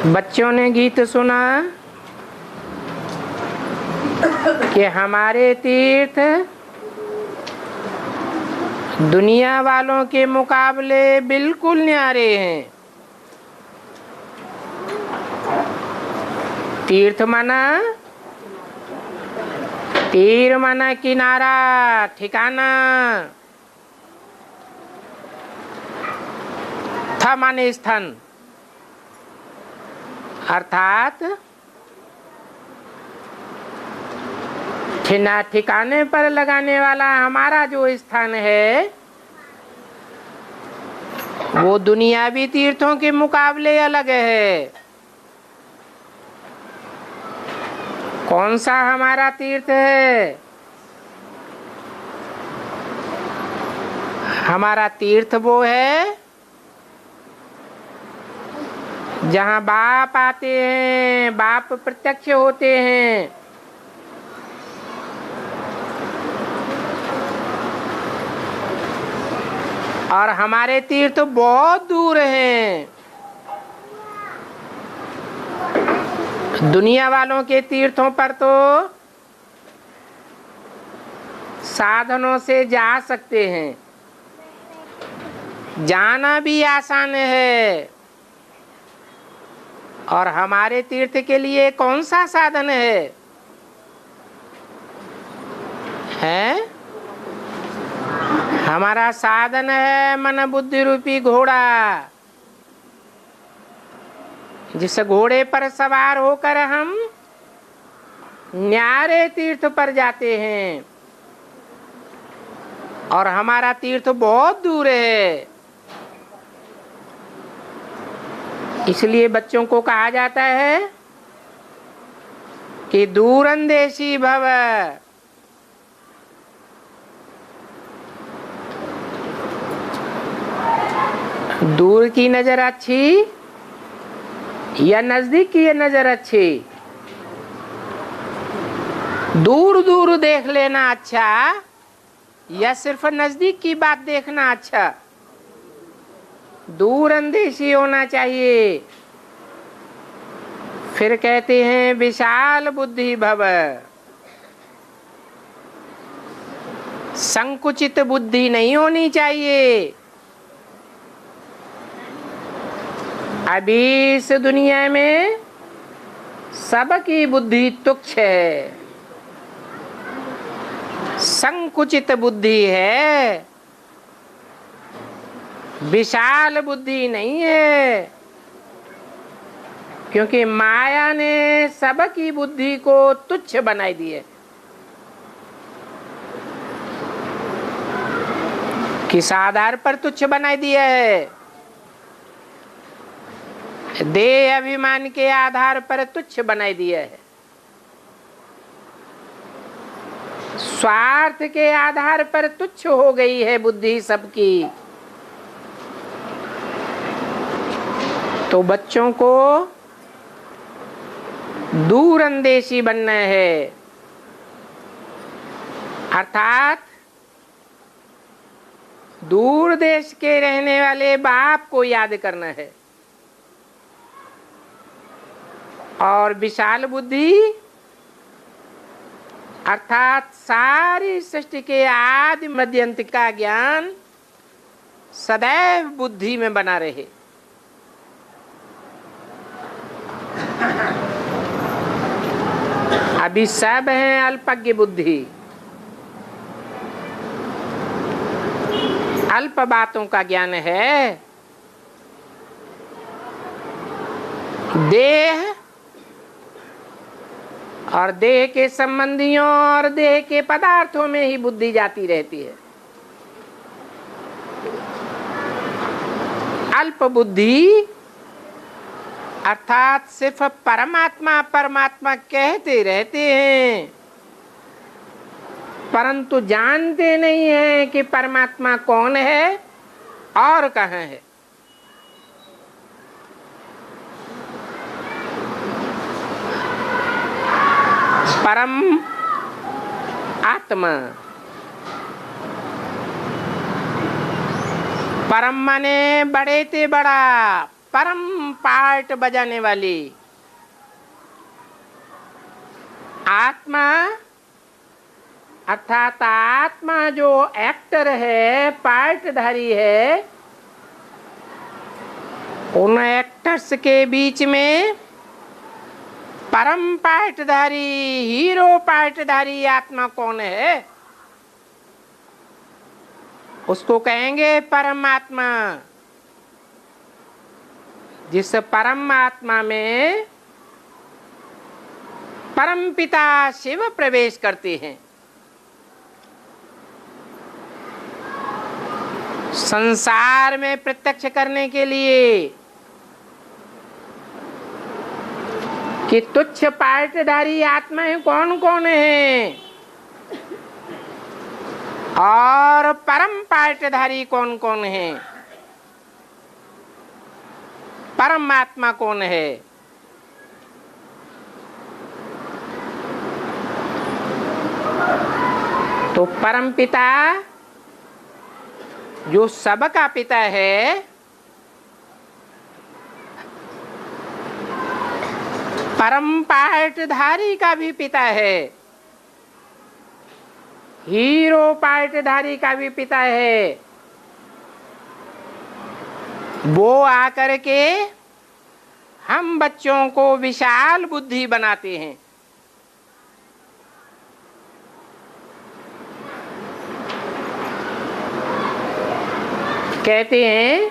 बच्चों ने गीत सुना कि हमारे तीर्थ दुनिया वालों के मुकाबले बिल्कुल न्यारे हैं। तीर्थ माना तीर माना किनारा, ठिकाना, था माने स्थान, अर्थात ठिकाने पर लगाने वाला हमारा जो स्थान है वो दुनियावी तीर्थों के मुकाबले अलग है। कौन सा हमारा तीर्थ है? हमारा तीर्थ वो है जहाँ बाप आते हैं, बाप प्रत्यक्ष होते हैं। और हमारे तीर्थ बहुत दूर हैं। दुनिया वालों के तीर्थों पर तो साधनों से जा सकते हैं, जाना भी आसान है। और हमारे तीर्थ के लिए कौन सा साधन है? हमारा साधन है मन बुद्धि रूपी घोड़ा। जिस घोड़े पर सवार होकर हम न्यारे तीर्थ पर जाते हैं। और हमारा तीर्थ बहुत दूर है, इसलिए बच्चों को कहा जाता है कि दूरंदेशी भव। दूर की नजर अच्छी या नजदीक की नजर अच्छी? दूर दूर देख लेना अच्छा या सिर्फ नजदीक की बात देखना अच्छा? दूरंदेशी होना चाहिए। फिर कहते हैं विशाल बुद्धि भव। संकुचित बुद्धि नहीं होनी चाहिए। अभी इस दुनिया में सबकी बुद्धि तुच्छ है, संकुचित बुद्धि है, विशाल बुद्धि नहीं है। क्योंकि माया ने सबकी बुद्धि को तुच्छ बनाई दी है। किस आधार पर तुच्छ बनाई दिया है? देह अभिमान के आधार पर तुच्छ बनाई दिया है। स्वार्थ के आधार पर तुच्छ हो गई है बुद्धि सबकी। तो बच्चों को दूरंदेशी बनना है, अर्थात दूर देश के रहने वाले बाप को याद करना है। और विशाल बुद्धि अर्थात सारी सृष्टि के आदि मध्य अंत का ज्ञान सदैव बुद्धि में बना रहे। अभी सब हैं अल्पज्ञ बुद्धि, अल्प बातों का ज्ञान है। देह और देह के संबंधियों और देह के पदार्थों में ही बुद्धि जाती रहती है। अल्प बुद्धि अर्थात सिर्फ परमात्मा परमात्मा कहते रहते हैं, परंतु जानते नहीं हैं कि परमात्मा कौन है और कहाँ है। परम आत्मा, परम माने बड़े ते बड़ा, परम पार्ट बजाने वाली आत्मा, अर्थात आत्मा जो एक्टर है, पार्टधारी है, उन एक्टर्स के बीच में परम पार्टधारी, हीरो पार्टधारी आत्मा कौन है? उसको कहेंगे परमात्मा। जिस परमात्मा में परम पिता शिव प्रवेश करते हैं। संसार में प्रत्यक्ष करने के लिए कि तुच्छ पार्टधारी आत्माएं कौन कौन है और परम पार्टधारी कौन कौन है, परमात्मा कौन है। तो परम पिता जो सबका पिता है, परम पार्टधारी का भी पिता है, हीरो पार्टधारी का भी पिता है। वो आकर के हम बच्चों को विशाल बुद्धि बनाते हैं। कहते हैं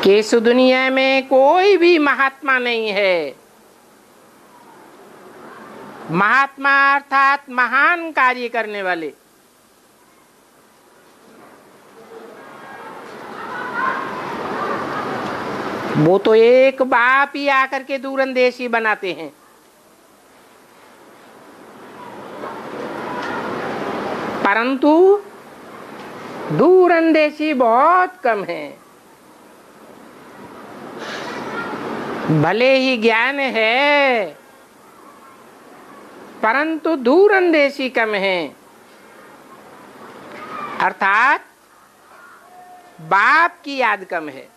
कि इस दुनिया में कोई भी महात्मा नहीं है। महात्मा अर्थात महान कार्य करने वाले। वो तो एक बाप ही आकर के दूरंदेशी बनाते हैं। परंतु दूरंदेशी बहुत कम है। भले ही ज्ञान है परंतु दूरंदेशी कम है। अर्थात बाप की याद कम है।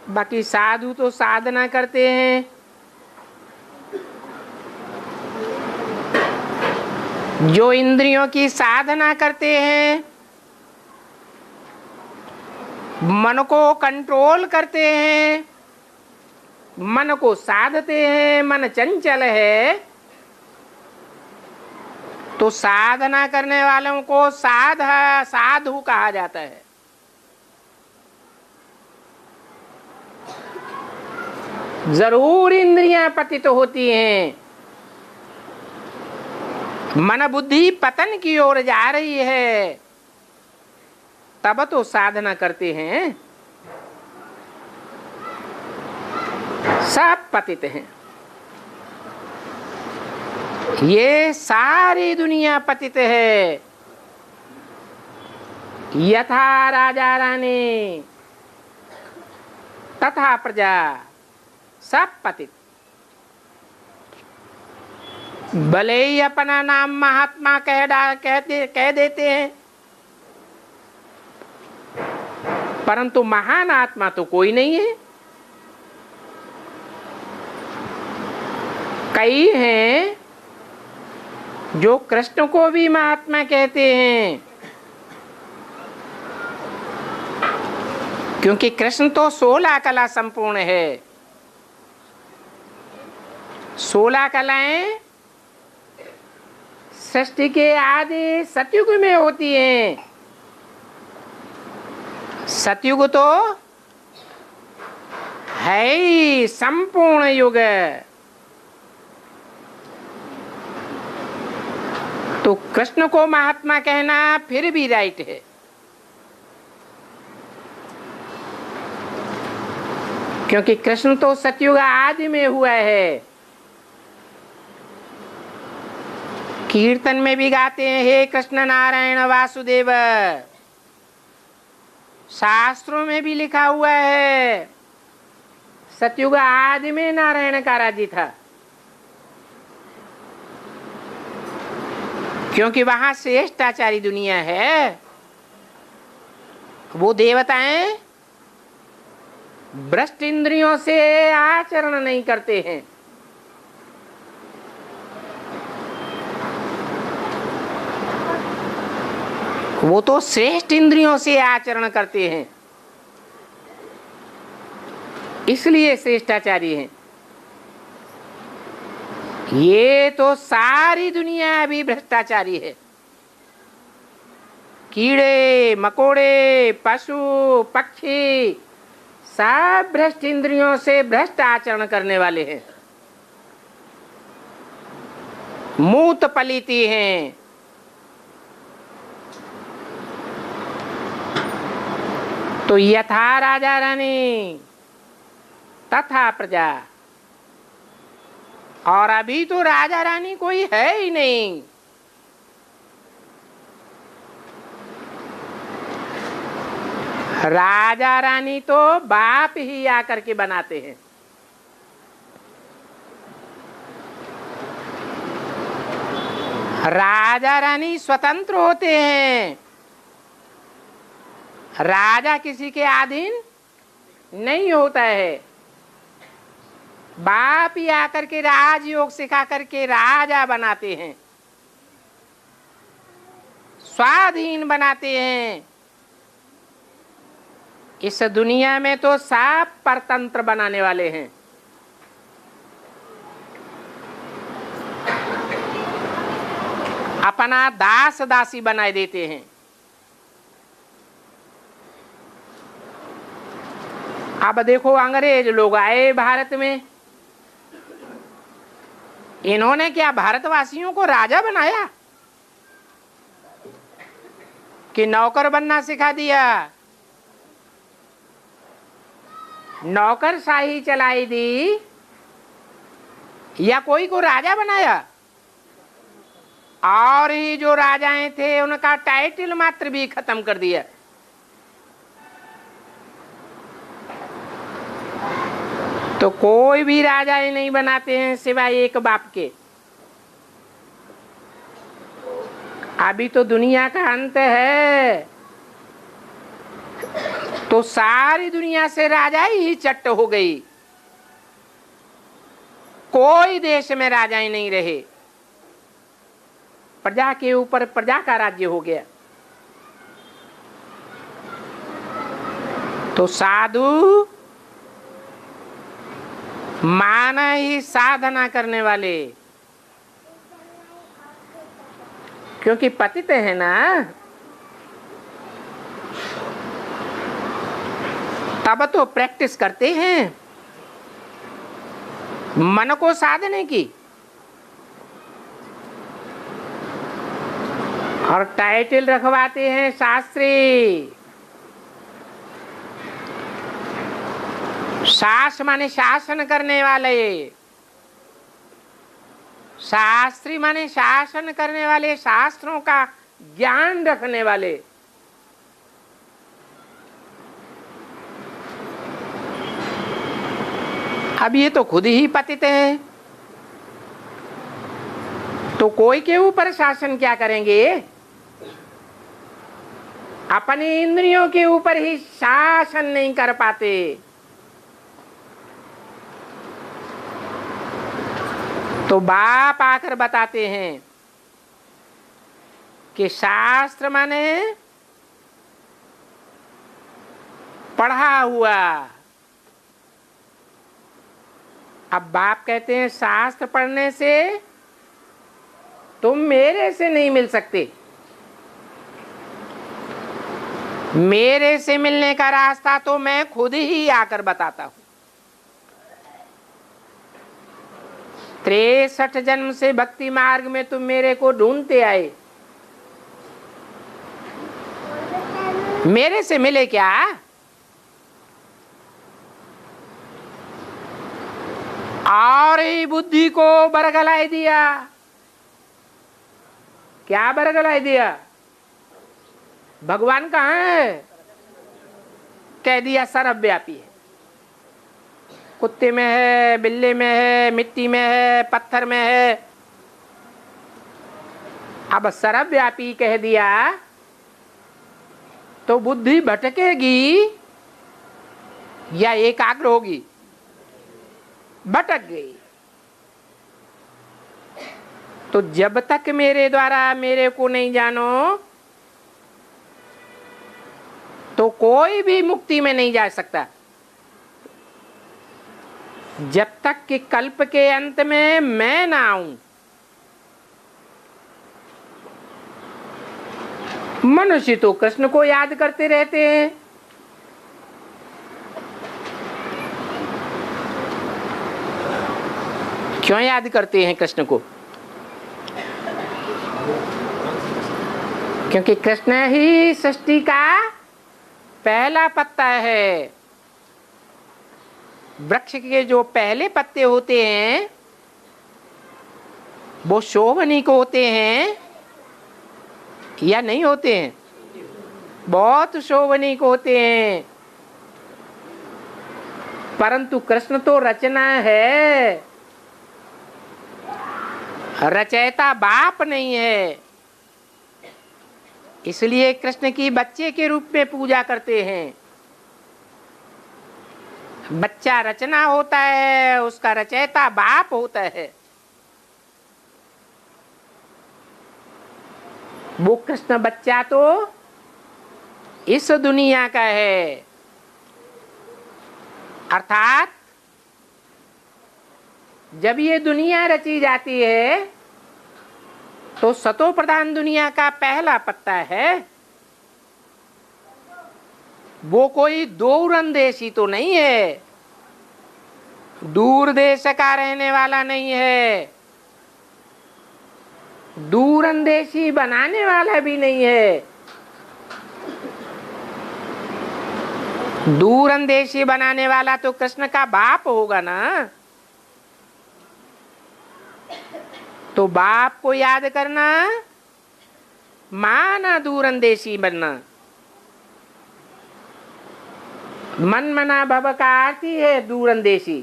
बाकी साधु तो साधना करते हैं, जो इंद्रियों की साधना करते हैं, मन को कंट्रोल करते हैं, मन को साधते हैं, मन चंचल है, तो साधना करने वालों को साधु कहा जाता है। जरूर इंद्रियां पतित होती हैं, मन बुद्धि पतन की ओर जा रही है, तब तो साधना करते हैं। सब पतित हैं। ये सारी दुनिया पतित है। यथा राजा रानी तथा प्रजा, सब पतित। भले ही अपना नाम महात्मा कह देते हैं, परंतु महान आत्मा तो कोई नहीं है। कई हैं जो कृष्ण को भी महात्मा कहते हैं, क्योंकि कृष्ण तो 16 कला संपूर्ण है। 16 कलाएं सृष्टि के आदि सतयुग में होती हैं। सतयुग तो है ही संपूर्ण युग। तो कृष्ण को महात्मा कहना फिर भी राइट है। क्योंकि कृष्ण तो सतयुग आदि में हुआ है। कीर्तन में भी गाते हैं, हे कृष्ण नारायण वासुदेव। शास्त्रों में भी लिखा हुआ है, सतयुग आदि में नारायण का राज्य था। क्योंकि वहां श्रेष्ठाचारी दुनिया है। वो देवताएं भ्रष्ट इंद्रियों से आचरण नहीं करते हैं। वो तो श्रेष्ठ इंद्रियों से आचरण करते हैं, इसलिए श्रेष्ठाचारी हैं। ये तो सारी दुनिया अभी भ्रष्टाचारी है। कीड़े मकोड़े पशु पक्षी सब भ्रष्ट इंद्रियों से भ्रष्ट आचरण करने वाले हैं, मूत पलीती हैं। तो यथा राजा रानी तथा प्रजा, और अभी तो राजा रानी कोई है ही नहीं। राजा रानी तो बाप ही आकर के बनाते हैं। राजा रानी स्वतंत्र होते हैं, राजा किसी के अधीन नहीं होता है। बाप ही आकर के राजयोग सिखा करके राजा बनाते हैं, स्वाधीन बनाते हैं। इस दुनिया में तो सब परतंत्र बनाने वाले हैं। अपना दास दासी बनाए देते हैं। अब देखो अंग्रेज लोग आए भारत में, इन्होंने क्या भारतवासियों को राजा बनाया कि नौकर बनना सिखा दिया, नौकरशाही चलाई दी, या कोई को राजा बनाया? और ही जो राजाएं थे उनका टाइटल मात्र भी खत्म कर दिया। तो कोई भी राजाएं नहीं बनाते हैं सिवाय एक बाप के। अभी तो दुनिया का अंत है, तो सारी दुनिया से राजाई ही चट्ट हो गई। कोई देश में राजाएं नहीं रहे, प्रजा के ऊपर प्रजा का राज्य हो गया। तो साधु माना ही साधना करने वाले, क्योंकि पतित है ना, तब तो प्रैक्टिस करते हैं मन को साधने की। और टाइटल रखवाते हैं शास्त्री। शास्त्र माने शासन करने वाले, शास्त्री माने शासन करने वाले, शास्त्रों का ज्ञान रखने वाले। अब ये तो खुद ही पतित हैं, तो कोई के ऊपर शासन क्या करेंगे? अपने इंद्रियों के ऊपर ही शासन नहीं कर पाते। तो बाप आकर बताते हैं कि शास्त्र माने पढ़ा हुआ। अब बाप कहते हैं शास्त्र पढ़ने से तुम मेरे से नहीं मिल सकते, मेरे से मिलने का रास्ता तो मैं खुद ही आकर बताता हूं। 63 जन्म से भक्ति मार्ग में तुम मेरे को ढूंढते आए, मेरे से मिले क्या? और ही बुद्धि को बरगलाए दिया। क्या बरगलाए दिया? भगवान कहाँ है? कह दिया सर्वव्यापी है, कुत्ते में है, बिल्ले में है, मिट्टी में है, पत्थर में है। अब सर्वव्यापी कह दिया तो बुद्धि भटकेगी या एकाग्र होगी? भटक गई। तो जब तक मेरे द्वारा मेरे को नहीं जानो तो कोई भी मुक्ति में नहीं जा सकता। जब तक कि कल्प के अंत में मैं ना आऊं। मनुष्य तो कृष्ण को याद करते रहते हैं। क्यों याद करते हैं कृष्ण को? क्योंकि कृष्ण ही सृष्टि का पहला पत्ता है। वृक्ष के जो पहले पत्ते होते हैं वो शोभनीक होते हैं या नहीं होते हैं? बहुत शोभनीक होते हैं। परंतु कृष्ण तो रचना है, रचयिता बाप नहीं है। इसलिए कृष्ण की बच्चे के रूप में पूजा करते हैं। बच्चा रचना होता है, उसका रचयिता बाप होता है। वो कृष्ण बच्चा तो इस दुनिया का है। अर्थात जब ये दुनिया रची जाती है तो सतो प्रधान दुनिया का पहला पत्ता है। वो कोई दूरंदेशी तो नहीं है, दूर देश का रहने वाला नहीं है, दूरंदेशी बनाने वाला भी नहीं है। दूरंदेशी बनाने वाला तो कृष्ण का बाप होगा ना। तो बाप को याद करना माना दूरंदेशी बनना। मन मना भव का अर्थ ही है दूरंदेशी।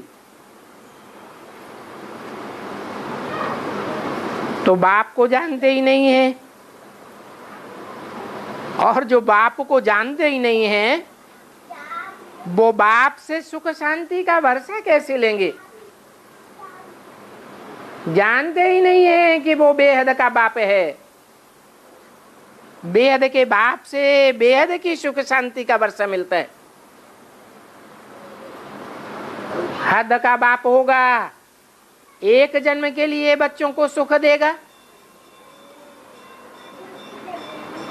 तो बाप को जानते ही नहीं है, और जो बाप को जानते ही नहीं है वो बाप से सुख शांति का भरोसा कैसे लेंगे? जानते ही नहीं है कि वो बेहद का बाप है। बेहद के बाप से बेहद की सुख शांति का भरोसा मिलता है। हद का बाप होगा, एक जन्म के लिए बच्चों को सुख देगा।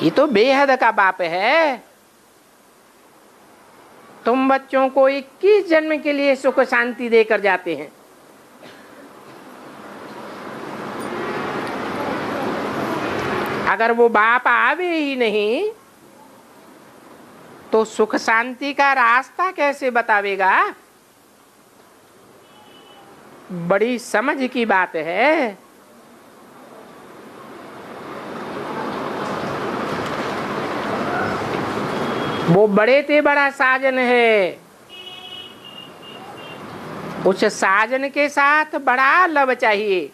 ये तो बेहद का बाप है। तुम बच्चों को 21 जन्म के लिए सुख शांति देकर जाते हैं। अगर वो बाप आवे ही नहीं तो सुख शांति का रास्ता कैसे बतावेगा? बड़ी समझ की बात है। वो बड़े से बड़ा साजन है, उस साजन के साथ बड़ा लव चाहिए।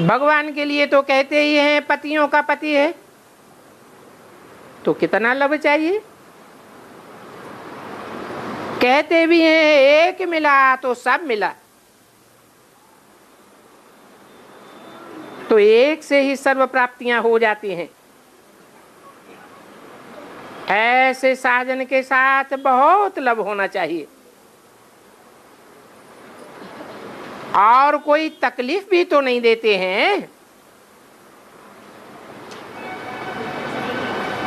भगवान के लिए तो कहते ही हैं पतियों का पति है, तो कितना लव चाहिए। कहते भी हैं एक मिला तो सब मिला, तो एक से ही सर्व प्राप्तियां हो जाती हैं। ऐसे साजन के साथ बहुत लव होना चाहिए, और कोई तकलीफ भी तो नहीं देते हैं।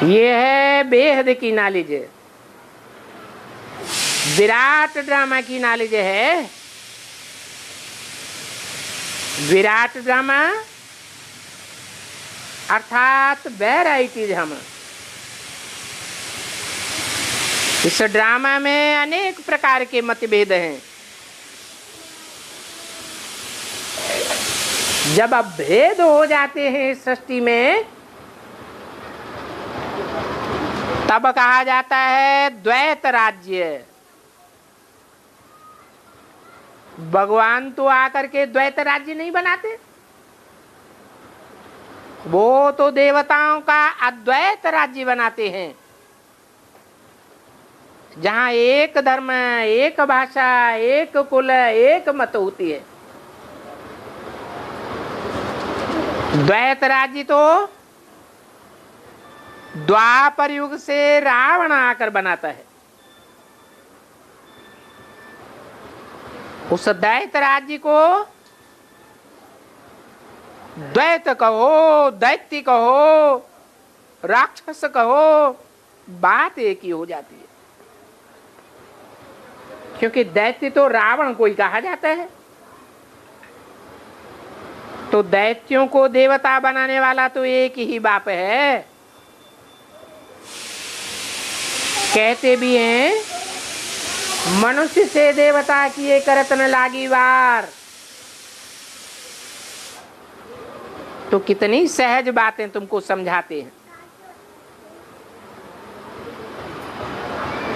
ये है बेहद की नॉलेज, विराट ड्रामा की नॉलेज है। विराट ड्रामा अर्थात वैरायटी ड्रामा। इस ड्रामा में अनेक प्रकार के मतभेद हैं। जब अब भेद हो जाते हैं इस सृष्टि में तब कहा जाता है द्वैत राज्य। भगवान तो आकर के द्वैत राज्य नहीं बनाते, वो तो देवताओं का अद्वैत राज्य बनाते हैं, जहां एक धर्म, एक भाषा, एक कुल, एक मत होती है। द्वैत राज्य तो द्वापर युग से रावण आकर बनाता है। उस द्वैत राज्य को द्वैत कहो, दैत्य कहो, राक्षस कहो, बात एक ही हो जाती है, क्योंकि दैत्य तो रावण को ही कहा जाता है। तो दैत्यों को देवता बनाने वाला तो एक ही बाप है। कहते भी हैं, मनुष्य से देवता किए करत न लागी वार। तो कितनी सहज बातें तुमको समझाते हैं।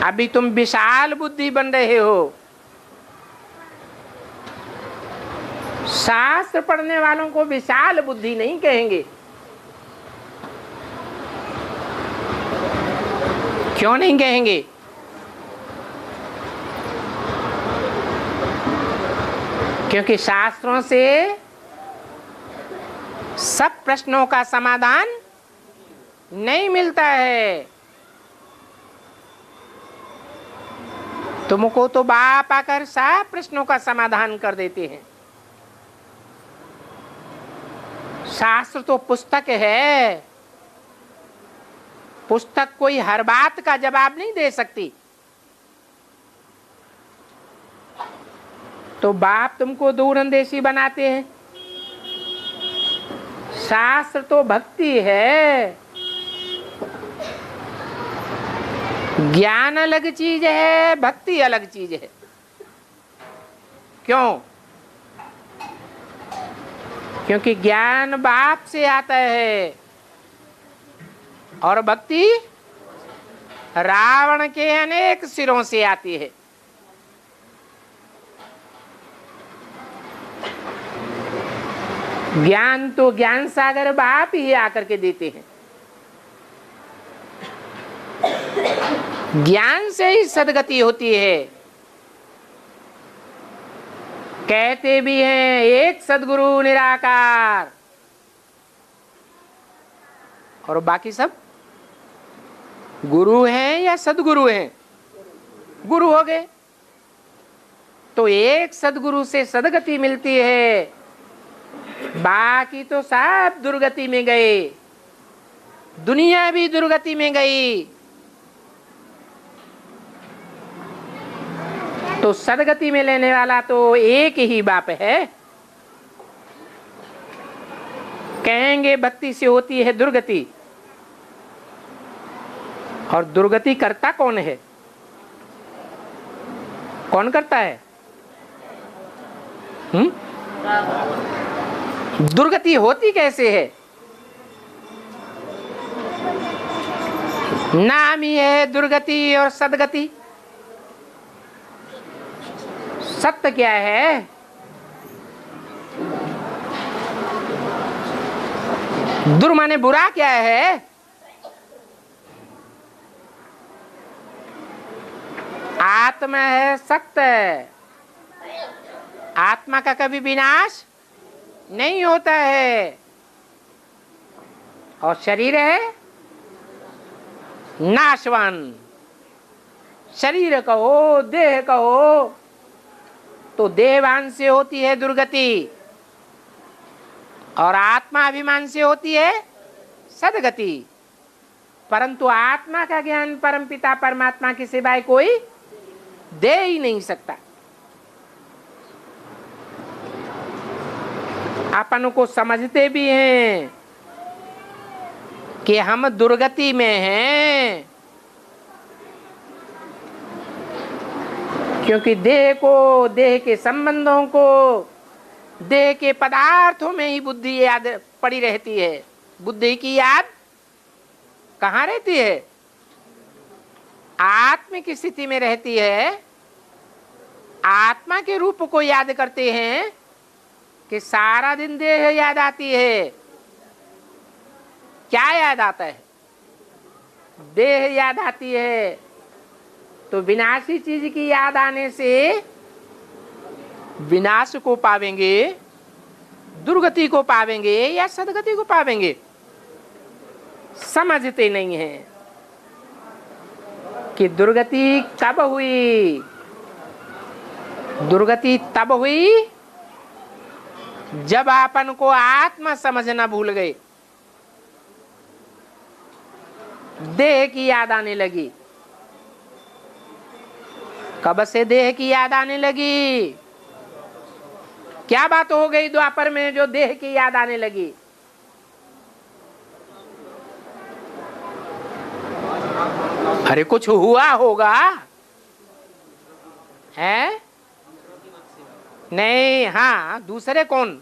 अभी तुम विशाल बुद्धि बन रहे हो। शास्त्र पढ़ने वालों को विशाल बुद्धि नहीं कहेंगे। क्यों नहीं कहेंगे? क्योंकि शास्त्रों से सब प्रश्नों का समाधान नहीं मिलता है। तुमको तो बाप आकर सब प्रश्नों का समाधान कर देते हैं। शास्त्र तो पुस्तक है, पुस्तक कोई हर बात का जवाब नहीं दे सकती। तो बाप तुमको दूरंदेशी बनाते हैं। शास्त्र तो भक्ति है, ज्ञान अलग चीज है, भक्ति अलग चीज है। क्यों? क्योंकि ज्ञान बाप से आता है और भक्ति रावण के अनेक सिरों से आती है। ज्ञान तो ज्ञान सागर बाप ही आकर के देते हैं। ज्ञान से ही सदगति होती है। कहते भी हैं, एक सदगुरु निराकार, और बाकी सब गुरु हैं या सदगुरु हैं? गुरु हो गए। तो एक सदगुरु से सदगति मिलती है, बाकी तो सब दुर्गति में गए, दुनिया भी दुर्गति में गई। तो सदगति में लेने वाला तो एक ही बाप है। कहेंगे भक्ति से होती है दुर्गति, और दुर्गति करता कौन है? कौन करता है? दुर्गति होती कैसे है? नाम ही है दुर्गति और सदगति। सत्य क्या है? दुर माने बुरा क्या है? आत्मा है सत्य। आत्मा का कभी विनाश नहीं होता है। और शरीर है नाशवान। शरीर कहो, देह कहो, तो देहवान से होती है दुर्गति, और आत्मा अभिमान से होती है सदगति। परंतु आत्मा का ज्ञान परमपिता परमात्मा के सिवाय कोई दे ही नहीं सकता। अपन को समझते भी हैं कि हम दुर्गति में हैं, क्योंकि देह को, देह के संबंधों को, देह के पदार्थों में ही बुद्धि याद पड़ी रहती है। बुद्धि की याद कहाँ रहती है? आत्मिक स्थिति में रहती है। आत्मा के रूप को याद करते हैं कि सारा दिन देह याद आती है, क्या याद आता है? देह याद आती है। तो विनाशी चीज की याद आने से विनाश को पावेंगे, दुर्गति को पावेंगे या सदगति को पावेंगे? समझते नहीं है कि दुर्गति कब हुई। दुर्गति तब हुई जब आपन को आत्मा समझना भूल गए, देह की याद आने लगी। कब से देह की याद आने लगी? क्या बात हो गई द्वापर में जो देह की याद आने लगी? अरे कुछ हुआ होगा, है? नहीं, हाँ, दूसरे कौन?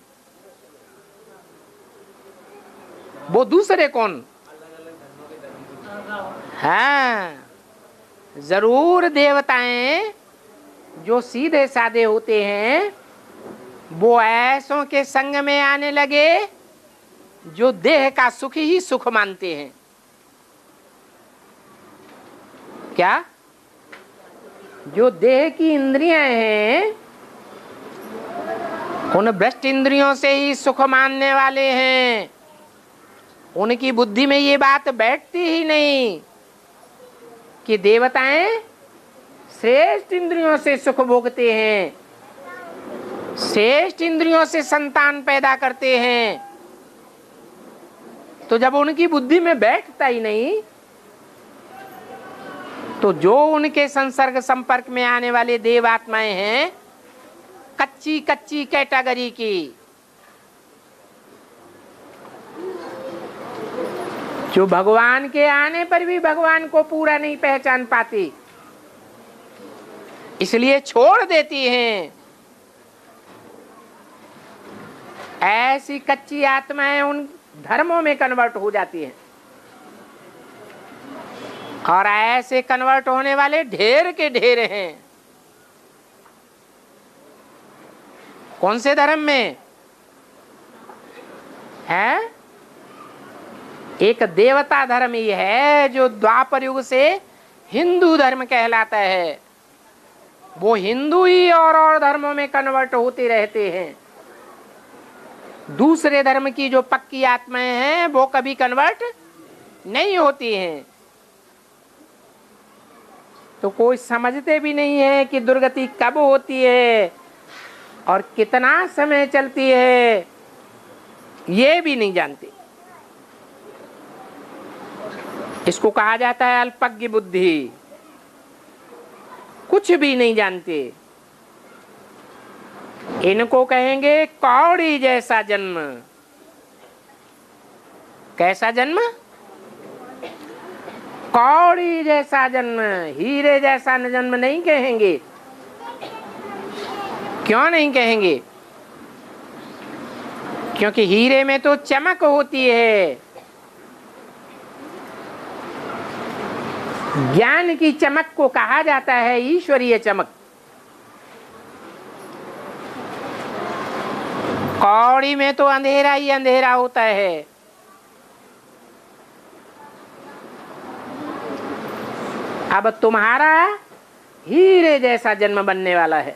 वो दूसरे कौन? हाँ, जरूर देवताएं जो सीधे साधे होते हैं वो ऐसों के संग में आने लगे जो देह का सुख ही सुख मानते हैं। क्या? जो देह की इंद्रियां हैं उन भ्रष्ट इंद्रियों से ही सुख मानने वाले हैं। उनकी बुद्धि में ये बात बैठती ही नहीं कि देवताएं श्रेष्ठ इंद्रियों से सुख भोगते हैं, श्रेष्ठ इंद्रियों से संतान पैदा करते हैं। तो जब उनकी बुद्धि में बैठता ही नहीं तो जो उनके संसर्ग संपर्क में आने वाले देवात्माएं हैं कच्ची कच्ची कैटेगरी की, जो भगवान के आने पर भी भगवान को पूरा नहीं पहचान पाती, इसलिए छोड़ देती हैं। ऐसी कच्ची आत्माएं उन धर्मों में कन्वर्ट हो जाती हैं और ऐसे कन्वर्ट होने वाले ढेर के ढेर हैं। कौन से धर्म में है? एक देवता धर्म ही है जो द्वापर युग से हिंदू धर्म कहलाता है। वो हिंदू ही और धर्मों में कन्वर्ट होते रहते हैं। दूसरे धर्म की जो पक्की आत्माएं हैं वो कभी कन्वर्ट नहीं होती हैं। तो कोई समझते भी नहीं है कि दुर्गति कब होती है और कितना समय चलती है, ये भी नहीं जानते। इसको कहा जाता है अल्पज्ञ बुद्धि। कुछ भी नहीं जानते। इनको कहेंगे कौड़ी जैसा जन्म। कैसा जन्म? कौड़ी जैसा जन्म। हीरे जैसा जन्म नहीं कहेंगे। क्यों नहीं कहेंगे? क्योंकि हीरे में तो चमक होती है। ज्ञान की चमक को कहा जाता है ईश्वरीय चमक। कौड़ी में तो अंधेरा ही अंधेरा होता है। अब तुम्हारा हीरे जैसा जन्म बनने वाला है।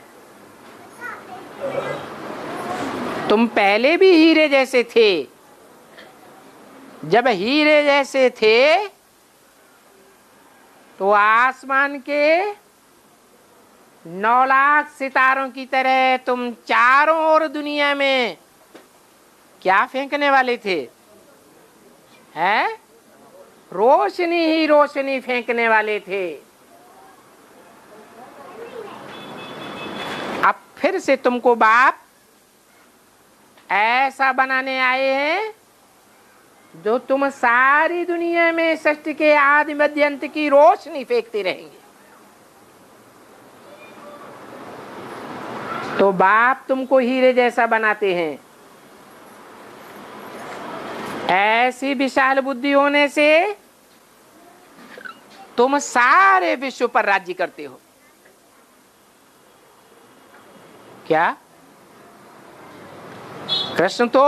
तुम पहले भी हीरे जैसे थे। जब हीरे जैसे थे तो आसमान के 9 लाख सितारों की तरह तुम चारों ओर दुनिया में क्या फेंकने वाले थे? हैं? रोशनी ही रोशनी फेंकने वाले थे। अब फिर से तुमको बाप ऐसा बनाने आए हैं जो तुम सारी दुनिया में सृष्टि के आदि मध्य अंत की रोशनी फेंकते रहेंगे। तो बाप तुमको हीरे जैसा बनाते हैं। ऐसी विशाल बुद्धि होने से तुम सारे विश्व पर राज्य करते हो। क्या? कृष्ण तो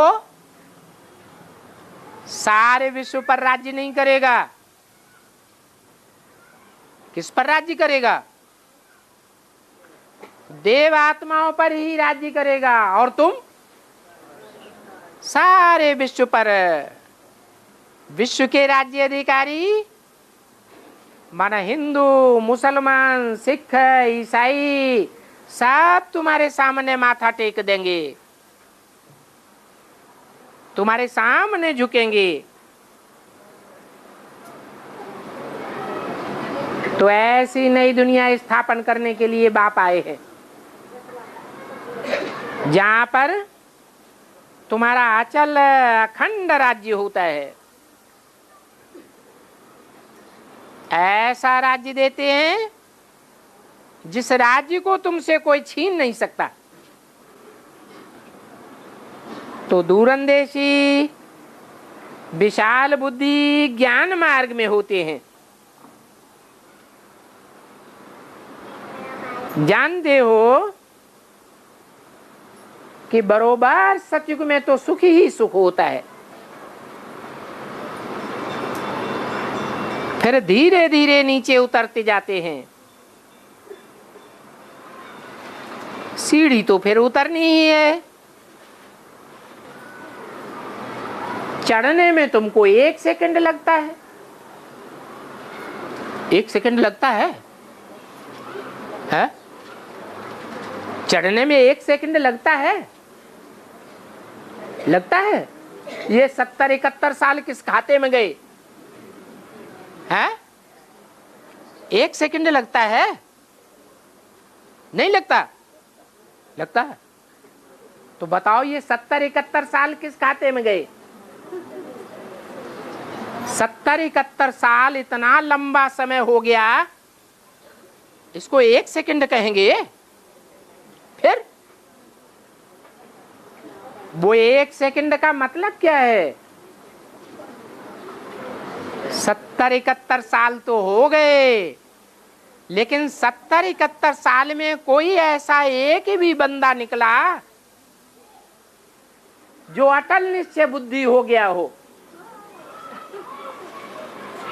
सारे विश्व पर राज्य नहीं करेगा। किस पर राज्य करेगा? देव आत्माओं पर ही राज्य करेगा। और तुम सारे विश्व पर। विश्व के राज्य अधिकारी माना हिंदू, मुसलमान, सिख, ईसाई सब तुम्हारे सामने माथा टेक देंगे, तुम्हारे सामने झुकेंगे। तो ऐसी नई दुनिया स्थापन करने के लिए बाप आए हैं, जहां पर तुम्हारा अचल अखंड राज्य होता है। ऐसा राज्य देते हैं जिस राज्य को तुमसे कोई छीन नहीं सकता। तो दूरंदेशी, विशाल बुद्धि ज्ञान मार्ग में होते हैं। जानते हो कि बरोबर सतयुग में तो सुख ही सुख होता है, फिर धीरे धीरे नीचे उतरते जाते हैं। सीढ़ी तो फिर उतरनी ही है। चढ़ने में तुमको 1 सेकंड लगता है। 1 सेकंड लगता है? चढ़ने में 1 सेकंड लगता है? लगता है? ये 70-71 साल किस खाते में गए हैं? 1 सेकंड लगता है? नहीं लगता? लगता है? तो बताओ ये 70-71 साल किस खाते में गए? 70-71 साल इतना लंबा समय हो गया, इसको 1 सेकंड कहेंगे? फिर वो 1 सेकंड का मतलब क्या है? 70-71 साल तो हो गए, लेकिन 70-71 साल में कोई ऐसा एक भी बंदा निकला जो अटल निश्चय बुद्धि हो गया हो।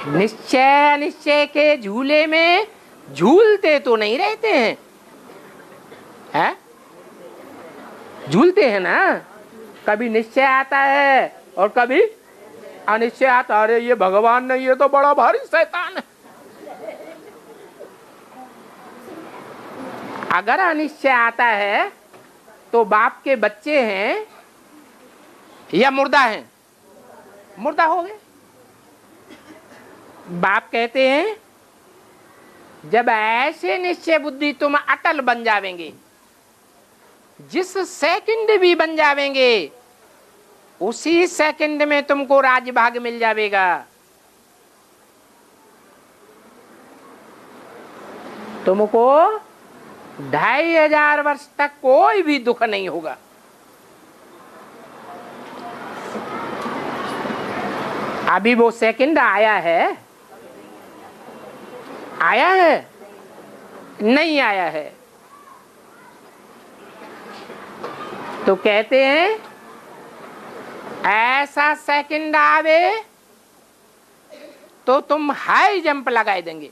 निश्चय अनिश्चय के झूले में झूलते तो नहीं रहते हैं, हैं? झूलते हैं ना। कभी निश्चय आता है और कभी अनिश्चय आता। अरे ये भगवान नहीं, ये तो बड़ा भारी शैतान है। अगर अनिश्चय आता है तो बाप के बच्चे हैं या मुर्दा हैं? मुर्दा हो गए। बाप कहते हैं जब ऐसे निश्चय बुद्धि तुम अटल बन जावेंगे, जिस सेकंड भी बन जावेंगे, उसी सेकंड में तुमको राजभाग मिल जाएगा। तुमको 2500 वर्ष तक कोई भी दुख नहीं होगा। अभी वो सेकंड आया है? आया है? नहीं आया है। तो कहते हैं ऐसा सेकंड आवे तो तुम हाई जंप लगाए देंगे।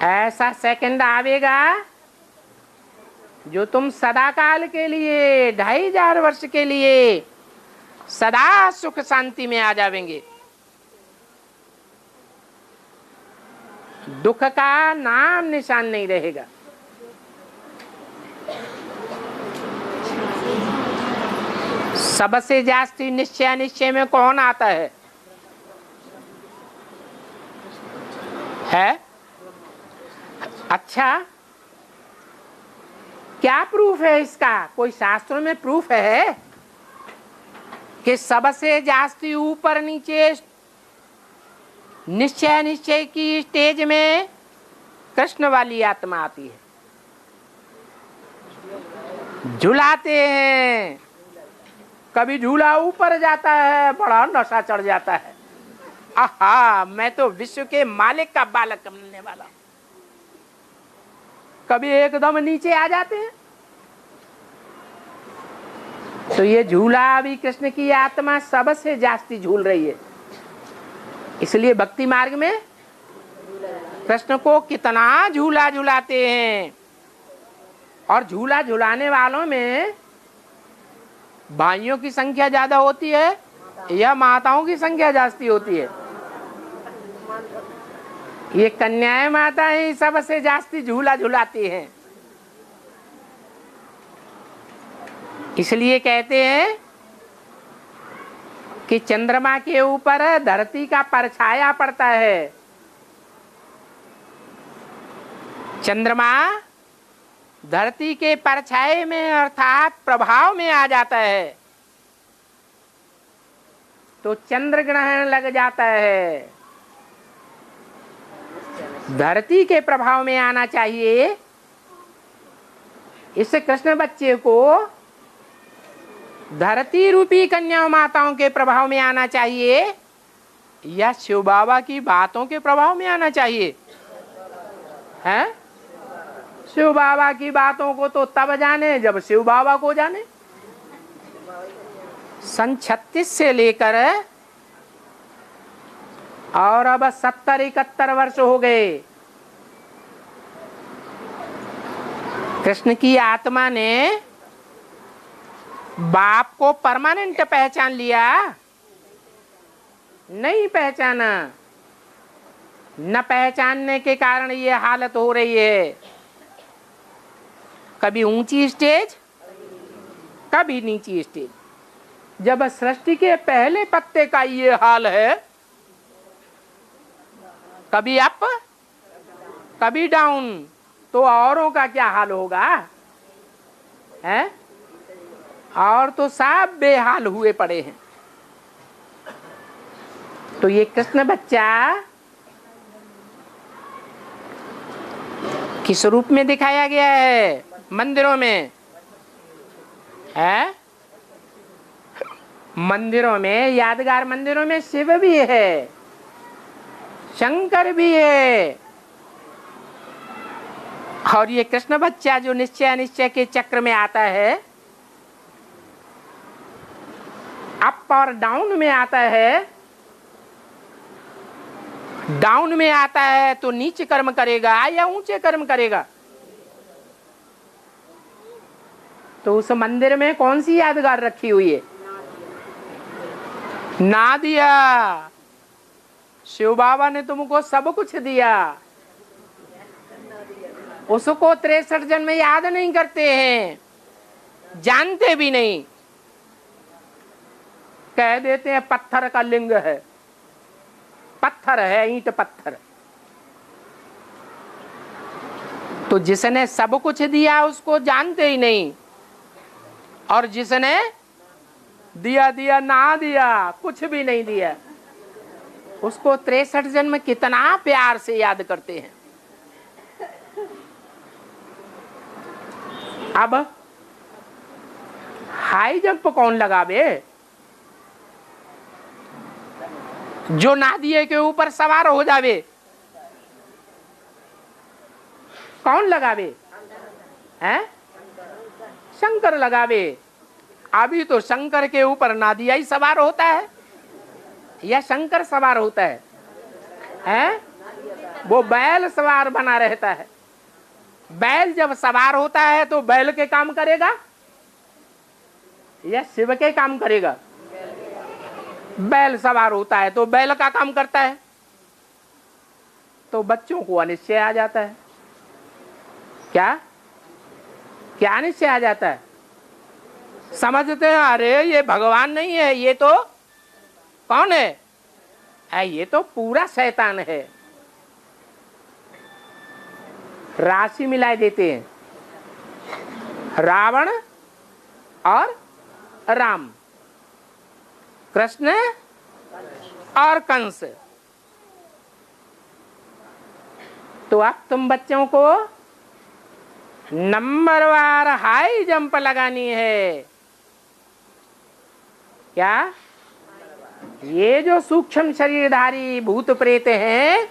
ऐसा सेकंड आवेगा जो तुम सदा काल के लिए, 2500 वर्ष के लिए सदा सुख शांति में आ जावेंगे। दुख का नाम निशान नहीं रहेगा। सबसे जास्ती निश्चय अनिश्चय में कौन आता है? अच्छा, क्या प्रूफ है इसका? कोई शास्त्रों में प्रूफ है कि सबसे जास्ती ऊपर नीचे निश्चय अनिश्चय की स्टेज में कृष्ण वाली आत्मा आती है? झुलाते हैं, कभी झूला ऊपर जाता है, बड़ा नशा चढ़ जाता है। आहा, मैं तो विश्व के मालिक का बालक बनने वाला। कभी एकदम नीचे आ जाते हैं। तो ये झूला अभी कृष्ण की आत्मा सबसे जास्ती झूल रही है। इसलिए भक्ति मार्ग में कृष्ण को कितना झूला झुलाते हैं। और झूला झुलाने वालों में भाइयों की संख्या ज्यादा होती है या माताओं की संख्या जास्ती होती है? ये कन्याएं माताएं सबसे जास्ती झूला झुलाती हैं। इसलिए कहते हैं कि चंद्रमा के ऊपर धरती का परछाया पड़ता है। चंद्रमा धरती के परछाए में अर्थात प्रभाव में आ जाता है तो चंद्र ग्रहण लग जाता है। धरती के प्रभाव में आना चाहिए। इस कृष्ण बच्चे को धरती रूपी कन्या माताओं के प्रभाव में आना चाहिए या शिव बाबा की बातों के प्रभाव में आना चाहिए? हैं? शिव बाबा की बातों को तो तब जाने जब शिव बाबा को जाने। सन 36 से लेकर और अब 70-71 वर्ष हो गए। कृष्ण की आत्मा ने बाप को परमानेंट पहचान लिया? नहीं पहचाना। न पहचानने के कारण ये हालत हो रही है। कभी ऊंची स्टेज, कभी नीची स्टेज। जब सृष्टि के पहले पत्ते का ये हाल है, कभी अप कभी डाउन, तो औरों का क्या हाल होगा? हैं? और तो सब बेहाल हुए पड़े हैं। तो ये कृष्ण बच्चा किस रूप में दिखाया गया है मंदिरों में? है मंदिरों में, यादगार मंदिरों में शिव भी है, शंकर भी है। और ये कृष्ण बच्चा जो निश्चय अनिश्चय के चक्र में आता है, अप और डाउन में आता है। डाउन में आता है तो नीचे कर्म करेगा या ऊंचे कर्म करेगा? तो उस मंदिर में कौन सी यादगार रखी हुई है? ना दिया। शिव बाबा ने तुमको सब कुछ दिया, उसको 63 जन्म याद नहीं करते हैं, जानते भी नहीं। कह देते हैं पत्थर का लिंग है, पत्थर है, ईंट पत्थर। तो जिसने सब कुछ दिया उसको जानते ही नहीं, और जिसने दिया दिया ना दिया, कुछ भी नहीं दिया, उसको 63 जन्म कितना प्यार से याद करते हैं। अब हाई जंप कौन लगावे? जो नादिये के ऊपर सवार हो जावे, कौन लगावे? हैं? शंकर लगावे। अभी तो शंकर के ऊपर नादिया ही सवार होता है या शंकर सवार होता है? हैं? वो बैल सवार बना रहता है। बैल जब सवार होता है तो बैल के काम करेगा या शिव के काम करेगा? बैल सवार होता है तो बैल का काम करता है। तो बच्चों को अनिश्चय आ जाता है। क्या क्या अनिश्चय आ जाता है? समझते हैं अरे ये भगवान नहीं है, ये तो कौन है? ये तो पूरा शैतान है। राशि मिला देते हैं। रावण और राम, कृष्ण और कंस। तो अब तुम बच्चों को नंबरवार हाई जंप लगानी है। क्या? ये जो सूक्ष्म शरीरधारी भूत प्रेत हैं,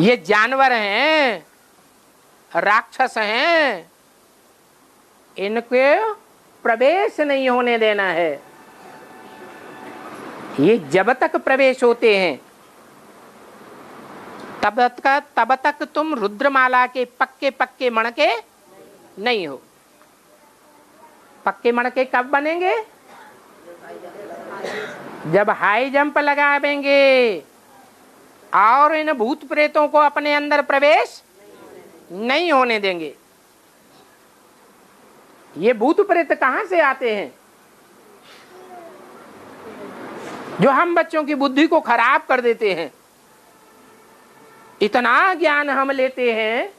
ये जानवर हैं, राक्षस हैं, इनके प्रवेश नहीं होने देना है। ये जब तक प्रवेश होते हैं तब तक तुम रुद्रमाला के पक्के पक्के मणके नहीं हो। पक्के मणके कब बनेंगे? जब हाई जंप लगावेंगे और इन भूत प्रेतों को अपने अंदर प्रवेश नहीं होने देंगे। ये भूत प्रेत कहां से आते हैं? जो हम बच्चों की बुद्धि को खराब कर देते हैं। इतना ज्ञान हम लेते हैं,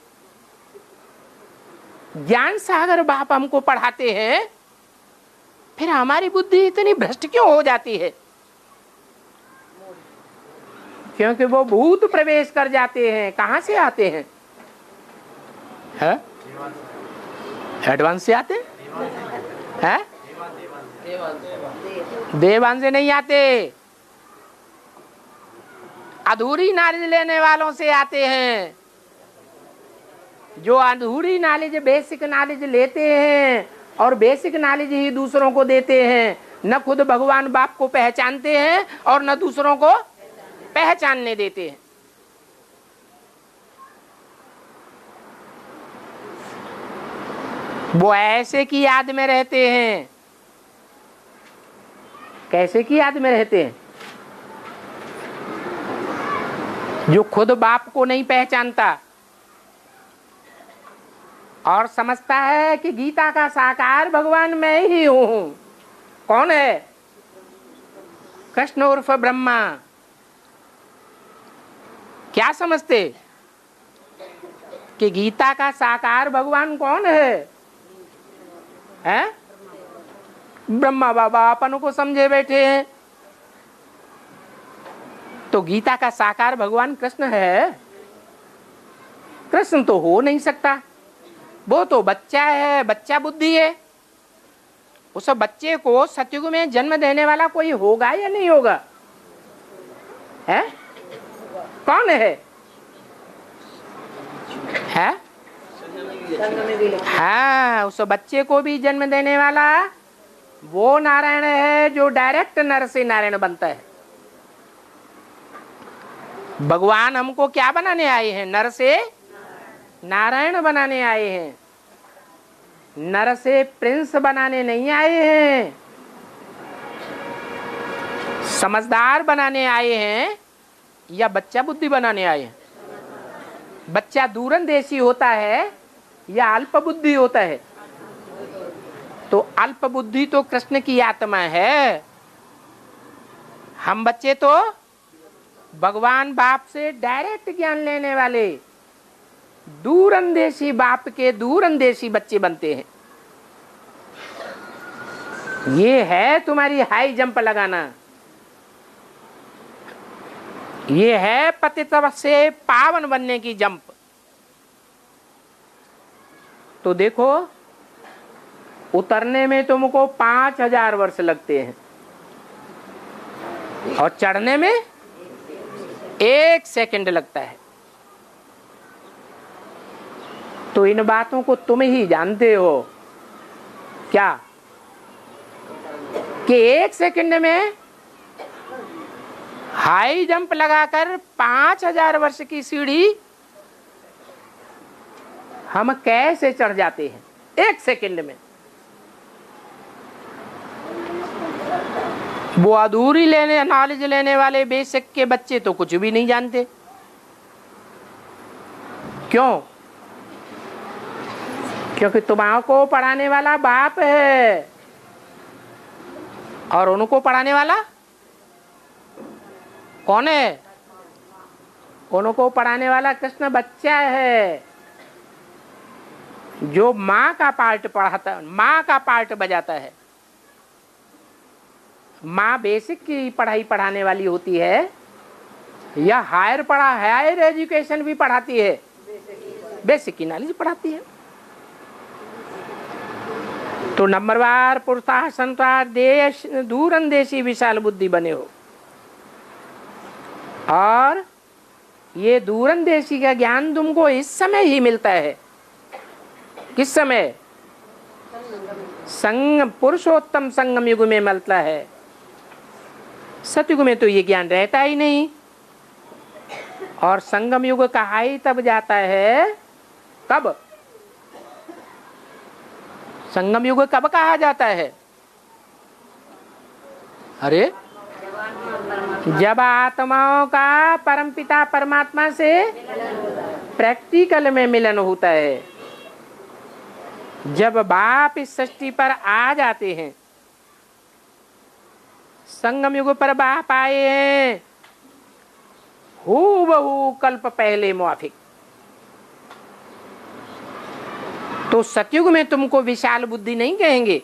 ज्ञान सागर बाप हमको पढ़ाते हैं, फिर हमारी बुद्धि इतनी भ्रष्ट क्यों हो जाती है? क्योंकि वो भूत प्रवेश कर जाते हैं। कहां से आते हैं? एडवांस से आते हैं? देवान से नहीं आते, अधूरी नॉलेज लेने वालों से आते हैं। जो अधूरी नॉलेज, बेसिक नॉलेज लेते हैं और बेसिक नॉलेज ही दूसरों को देते हैं, न खुद भगवान बाप को पहचानते हैं और न दूसरों को पहचानने देते हैं। वो ऐसे की याद में रहते हैं। कैसे की याद में रहते हैं? जो खुद बाप को नहीं पहचानता और समझता है कि गीता का साकार भगवान मैं ही हूं। कौन है? कृष्ण उर्फ ब्रह्मा। क्या समझते कि गीता का साकार भगवान कौन है? हैं? ब्रह्मा बाबा अपन को समझे बैठे हैं। तो गीता का साकार भगवान कृष्ण है? कृष्ण तो हो नहीं सकता। वो तो बच्चा है, बच्चा बुद्धि है। उस बच्चे को सतयुग में जन्म देने वाला कोई होगा या नहीं होगा? है? कौन है? है? हाँ, उस बच्चे को भी जन्म देने वाला वो नारायण है जो डायरेक्ट नर से नारायण बनता है। भगवान हमको क्या बनाने आए हैं? नर से नारायण बनाने आए हैं। नर से प्रिंस बनाने नहीं आए हैं। समझदार बनाने आए हैं या बच्चा बुद्धि बनाने आए हैं? बच्चा दूरंदेशी होता है या अल्प बुद्धि होता है? तो अल्प बुद्धि तो कृष्ण की आत्मा है। हम बच्चे तो भगवान बाप से डायरेक्ट ज्ञान लेने वाले दूरंदेशी बाप के दूरंदेशी बच्चे बनते हैं। ये है तुम्हारी हाई जंप लगाना। ये है पतित से पावन बनने की जंप। तो देखो, उतरने में तुमको 5000 वर्ष लगते हैं और चढ़ने में 1 सेकंड लगता है। तो इन बातों को तुम ही जानते हो क्या कि 1 सेकंड में हाई जंप लगाकर 5000 वर्ष की सीढ़ी हम कैसे चढ़ जाते हैं 1 सेकंड में? वो अधूरी नॉलेज लेने वाले बेसिक के बच्चे तो कुछ भी नहीं जानते। क्यों? क्योंकि तुम्हारा पढ़ाने वाला बाप है और उनको पढ़ाने वाला कौन है? उनको पढ़ाने वाला कृष्ण बच्चा है जो माँ का पार्ट पढ़ाता, माँ का पार्ट बजाता है। माँ बेसिक की पढ़ाई पढ़ाने वाली होती है या हायर एजुकेशन भी पढ़ाती है? बेसिक की नॉलेज पढ़ाती है। तो नंबरवार पुरुषार्थ संसार देश दूरंदेशी विशाल बुद्धि बने हो। और ये दूरंदेशी का ज्ञान तुमको इस समय ही मिलता है। किस समय? संग पुरुषोत्तम संगम युग में मिलता है। सतयुग में तो ये ज्ञान रहता ही नहीं। और संगम युग कहा ही तब जाता है, कब? संगम युग कब कहा जाता है? अरे जब आत्माओं का परमपिता परमात्मा से प्रैक्टिकल में मिलन होता है, जब बाप इस सृष्टि पर आ जाते हैं। संगम युग पर बाप आए हैं हूबहू कल्प पहले मुआफिक। तो सतयुग में तुमको विशाल बुद्धि नहीं कहेंगे।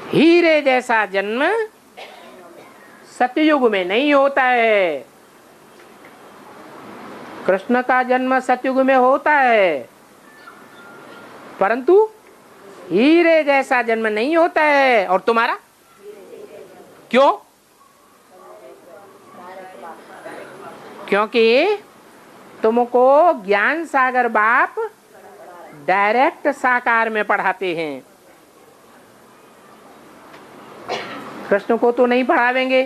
हीरे जैसा जन्म सतयुग में नहीं होता है। कृष्ण का जन्म सतयुग में होता है, परंतु हीरे जैसा जन्म नहीं होता है। और तुम्हारा क्यों? क्योंकि तुमको ज्ञान सागर बाप डायरेक्ट साकार में पढ़ाते हैं। कृष्ण को तो नहीं पढ़ावेंगे।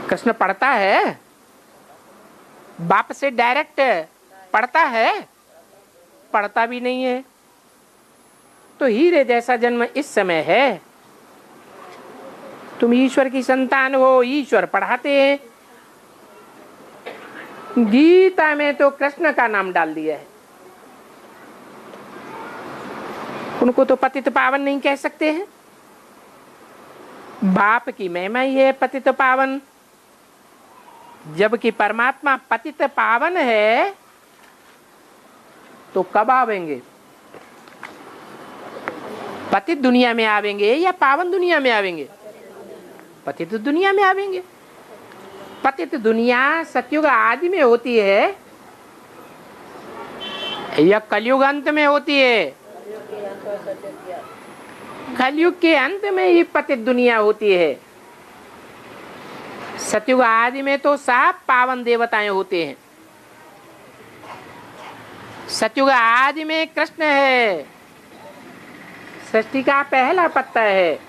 कृष्ण पढ़ता है, बाप से डायरेक्ट पढ़ता है? पढ़ता भी नहीं है। तो हीरे जैसा जन्म इस समय है। तुम ईश्वर की संतान हो, ईश्वर पढ़ाते हैं। गीता में तो कृष्ण का नाम डाल दिया है। उनको तो पतित पावन नहीं कह सकते हैं। बाप की महिमा ही है पतित पावन। जबकि परमात्मा पतित पावन है, तो कब आवेंगे? पतित दुनिया में आवेंगे या पावन दुनिया में आवेंगे? पतित दुनिया में आवेंगे। पतित दुनिया सतयुग आदि में होती है या कलयुग अंत में होती है? कलयुग के अंत में ही पतित दुनिया होती है। सतयुग आदि में तो सब पावन देवताएं होते हैं। सतयुग आदि में कृष्ण है, सृष्टि का पहला पत्ता है।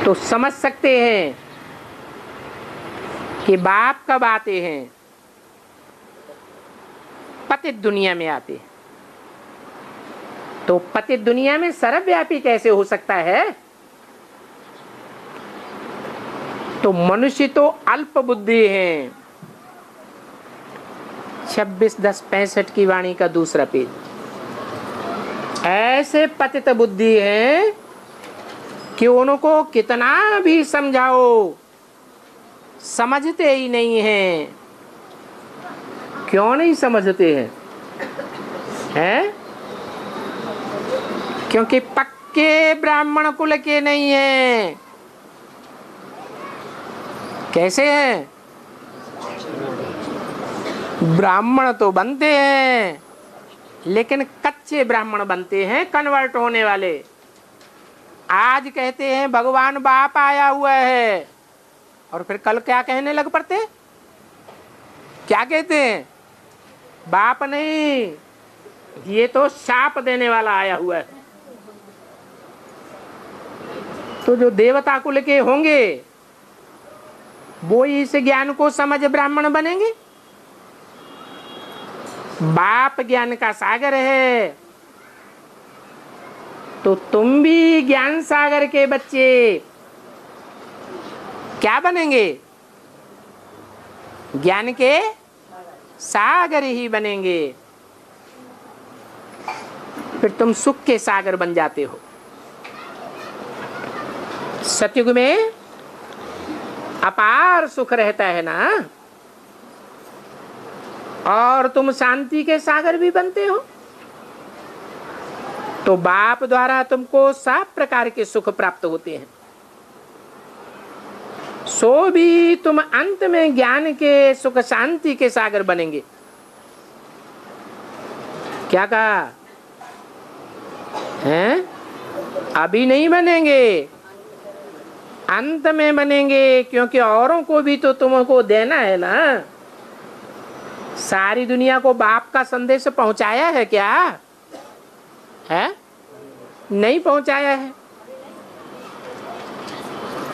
तो समझ सकते हैं कि बाप कब आते हैं? पतित दुनिया में आते हैं। तो पतित दुनिया में सर्वव्यापी कैसे हो सकता है? तो मनुष्य तो अल्प बुद्धि है। 26/10/65 की वाणी का दूसरा पेज। ऐसे पतित बुद्धि है कि उनको कितना भी समझाओ समझते ही नहीं हैं। क्यों नहीं समझते हैं? हैं? क्योंकि पक्के ब्राह्मण कुल के नहीं हैं। कैसे हैं? ब्राह्मण तो बनते हैं, लेकिन कच्चे ब्राह्मण बनते हैं, कन्वर्ट होने वाले। आज कहते हैं भगवान बाप आया हुआ है, और फिर कल क्या कहने लग पड़ते? क्या कहते हैं? बाप नहीं, ये तो शाप देने वाला आया हुआ है। तो जो देवता कुल के होंगे वो इस ज्ञान को समझ ब्राह्मण बनेंगे। बाप ज्ञान का सागर है, तो तुम भी ज्ञान सागर के बच्चे क्या बनेंगे? ज्ञान के सागर ही बनेंगे। फिर तुम सुख के सागर बन जाते हो। सतयुग में अपार सुख रहता है ना, और तुम शांति के सागर भी बनते हो। तो बाप द्वारा तुमको सब प्रकार के सुख प्राप्त होते हैं। सो भी तुम अंत में ज्ञान के सुख शांति के सागर बनेंगे। क्या कहा है? अभी नहीं बनेंगे, अंत में बनेंगे, क्योंकि औरों को भी तो तुमको देना है ना। सारी दुनिया को बाप का संदेश पहुंचाया है क्या? है? नहीं पहुंचाया है।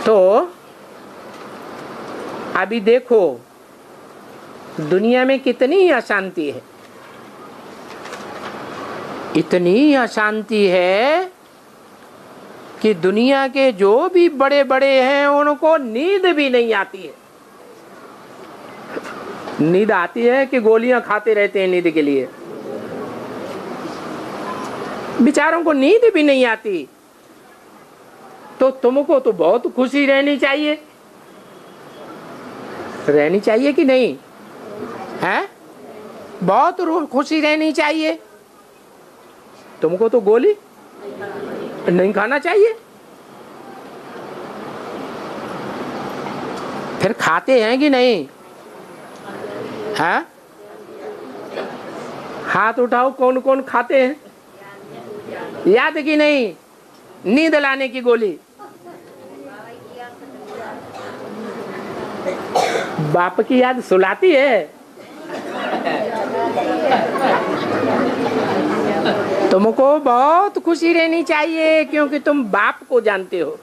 तो अभी देखो दुनिया में कितनी अशांति है, इतनी अशांति है कि दुनिया के जो भी बड़े बड़े हैं उनको नींद भी नहीं आती है। नींद आती है कि गोलियां खाते रहते हैं नींद के लिए, बेचारों को नींद भी नहीं आती। तो तुमको तो बहुत खुशी रहनी चाहिए, रहनी चाहिए कि नहीं है? बहुत खुशी रहनी चाहिए। तुमको तो गोली नहीं खाना चाहिए। फिर खाते हैं कि नहीं? है? हाथ उठाओ, कौन कौन खाते हैं? याद कि नहीं? नींद लाने की गोली। बाप की याद सुलाती है। तुमको बहुत खुशी रहनी चाहिए क्योंकि तुम बाप को जानते हो।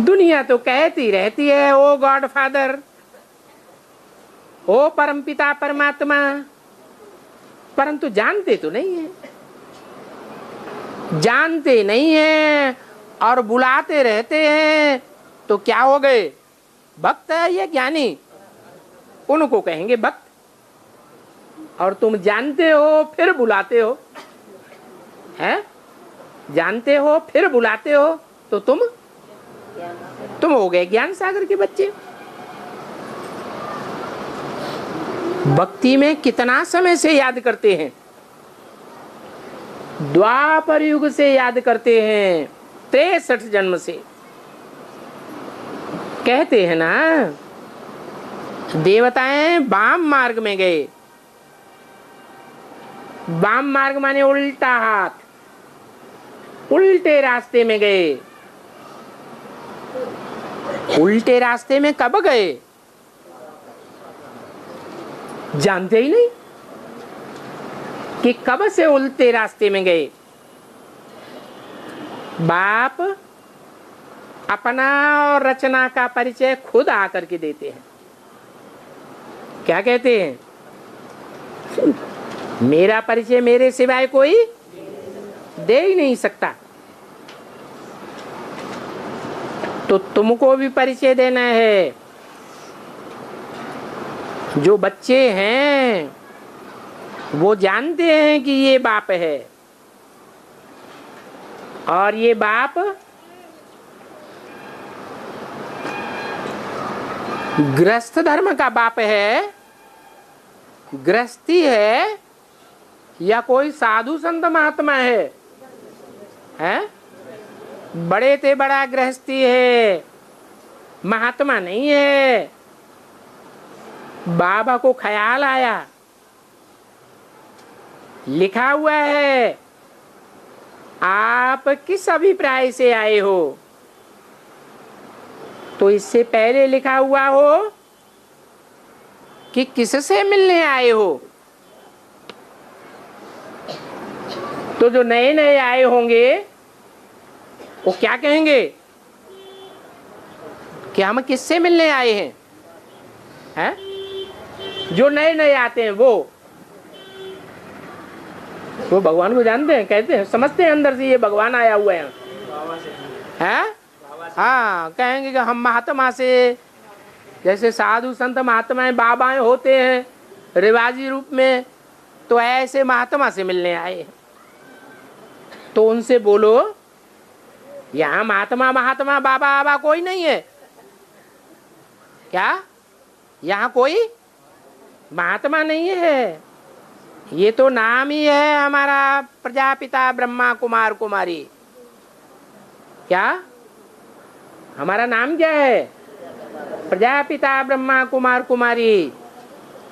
दुनिया तो कहती रहती है ओ गॉड फादर, ओ परमपिता परमात्मा, परंतु जानते तो नहीं है, जानते नहीं है और बुलाते रहते हैं। तो क्या हो गए? भक्त है ये ज्ञानी, उनको कहेंगे भक्त। और तुम जानते हो फिर बुलाते हो, हैं? जानते हो फिर बुलाते हो तो तुम हो गए ज्ञान सागर के बच्चे। भक्ति में कितना समय से याद करते हैं? द्वापर युग से याद करते हैं, 63 जन्म से। कहते हैं ना देवताएं वाम मार्ग में गए। वाम मार्ग माने उल्टा हाथ, उल्टे रास्ते में गए। उल्टे रास्ते में कब गए? जानते ही नहीं कि कब से उल्टे रास्ते में गए। बाप अपना और रचना का परिचय खुद आकर के देते हैं। क्या कहते हैं? मेरा परिचय मेरे सिवाय कोई दे ही नहीं सकता। तो तुमको भी परिचय देना है। जो बच्चे हैं वो जानते हैं कि ये बाप है और ये बाप गृहस्थ धर्म का बाप है, गृहस्थी है या कोई साधु संत महात्मा है? हैं? बड़े ते बड़ा गृहस्थी है, महात्मा नहीं है। बाबा को ख्याल आया, लिखा हुआ है आप किस अभिप्राय से आए हो। तो इससे पहले लिखा हुआ हो कि किससे मिलने आए हो। तो जो नए नए आए होंगे वो क्या कहेंगे कि हम किससे मिलने आए हैं? हैं? जो नए नए आते हैं वो भगवान को जानते हैं, कहते हैं, समझते हैं अंदर से ये भगवान आया हुआ है। हैं? हाँ, कहेंगे कि हम महात्मा से, जैसे साधु संत महात्माएं बाबाएं होते हैं रिवाजी रूप में, तो ऐसे महात्मा से मिलने आए हैं। तो उनसे बोलो यहाँ महात्मा महात्मा बाबा बाबा कोई नहीं है क्या? यहाँ कोई महात्मा नहीं है, ये तो नाम ही है हमारा प्रजापिता ब्रह्मा कुमार कुमारी। क्या हमारा नाम क्या है? प्रजापिता ब्रह्मा कुमार कुमारी।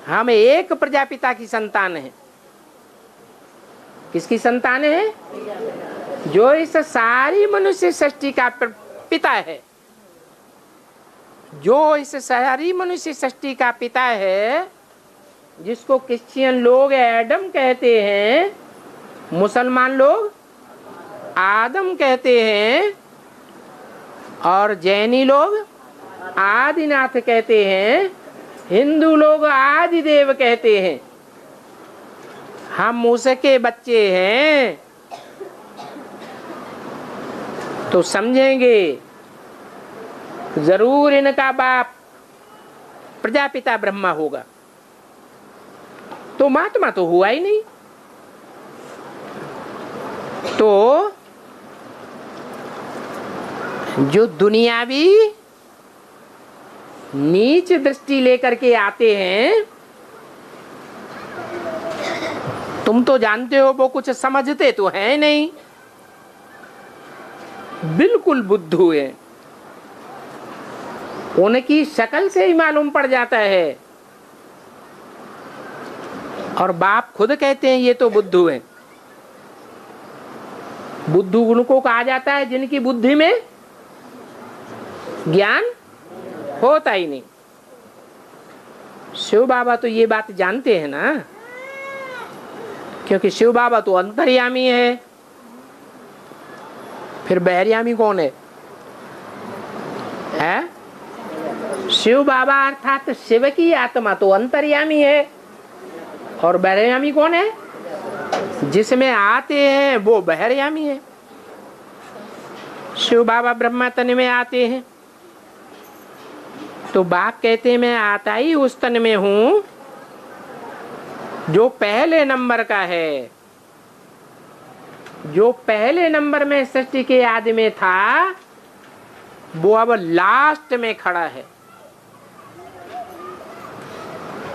हम एक प्रजापिता की संतान है। किसकी संतान है? जो इस सारी मनुष्य सृष्टि का पिता है। जो इस सारी मनुष्य सृष्टि का पिता है जिसको क्रिश्चियन लोग एडम कहते हैं, मुसलमान लोग आदम कहते हैं, और जैनी लोग आदिनाथ कहते हैं, हिंदू लोग आदिदेव कहते हैं। हम उसके बच्चे हैं तो समझेंगे जरूर इनका बाप प्रजापिता ब्रह्मा होगा। तो महात्मा तो हुआ ही नहीं। तो जो दुनियावी नीच दृष्टि लेकर के आते हैं, तुम तो जानते हो वो कुछ समझते तो है नहीं, बिल्कुल बुद्धू है। उनकी शक्ल से ही मालूम पड़ जाता है। और बाप खुद कहते हैं ये तो बुद्धू है। बुद्धू उनको कहा जाता है जिनकी बुद्धि में ज्ञान होता ही नहीं। शिव बाबा तो ये बात जानते हैं ना, क्योंकि शिव बाबा तो अंतर्यामी है। फिर बहरयामी कौन है? शिव बाबा अर्थात शिव की आत्मा तो अंतर्यामी है, और बहरयामी कौन है? जिसमें आते हैं वो बहरयामी है। शिव बाबा ब्रह्मा तन में आते हैं, तो बाप कहते हैं मैं आता ही उस तन में हूं जो पहले नंबर का है, जो पहले नंबर में सृष्टि के आदि में था, वो अब लास्ट में खड़ा है।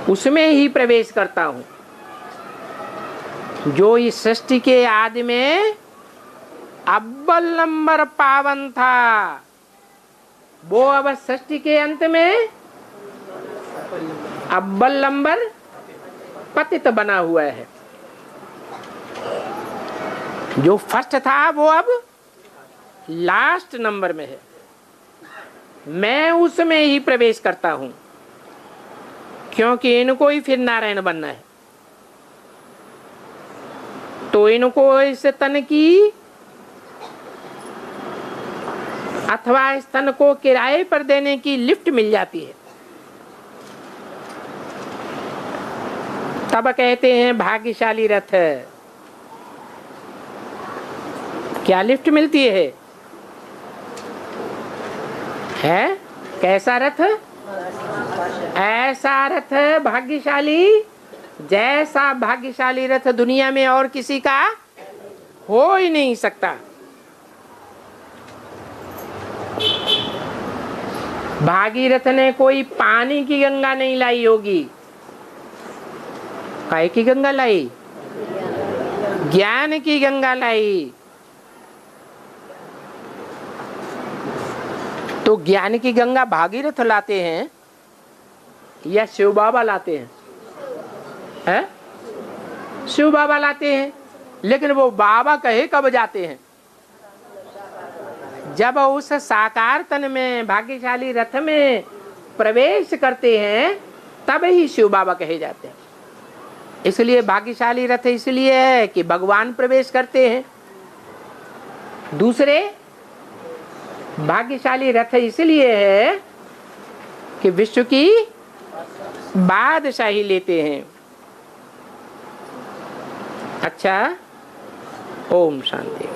उसमें ही प्रवेश करता हूं। जो इस सृष्टि के आदि में अव्वल नंबर पावन था, वो अब सृष्टि के अंत में अव्वल नंबर पतित बना हुआ है। जो फर्स्ट था वो अब लास्ट नंबर में है। मैं उसमें ही प्रवेश करता हूं, क्योंकि इनको ही फिर नारायण बनना है। तो इनको इस तन की अथवा इस तन को किराए पर देने की लिफ्ट मिल जाती है। तब कहते हैं भाग्यशाली रथ। क्या लिफ्ट मिलती है? कैसा रथ? ऐसा रथ भाग्यशाली, जैसा भाग्यशाली रथ दुनिया में और किसी का हो ही नहीं सकता। भागीरथ ने कोई पानी की गंगा नहीं लाई होगी। काय की गंगा लाई? ज्ञान की गंगा लाई। तो ज्ञान की गंगा भागीरथ लाते हैं या शिव बाबा लाते हैं? शिव बाबा लाते हैं। लेकिन वो बाबा कहे कब जाते हैं? जब उस साकार तन में भाग्यशाली रथ में प्रवेश करते हैं, तब ही शिव बाबा कहे जाते हैं। इसलिए भाग्यशाली रथ इसलिए है कि भगवान प्रवेश करते हैं। दूसरे भाग्यशाली रथ इसलिए है कि विश्व की बादशाही लेते हैं। अच्छा, ओम शांति।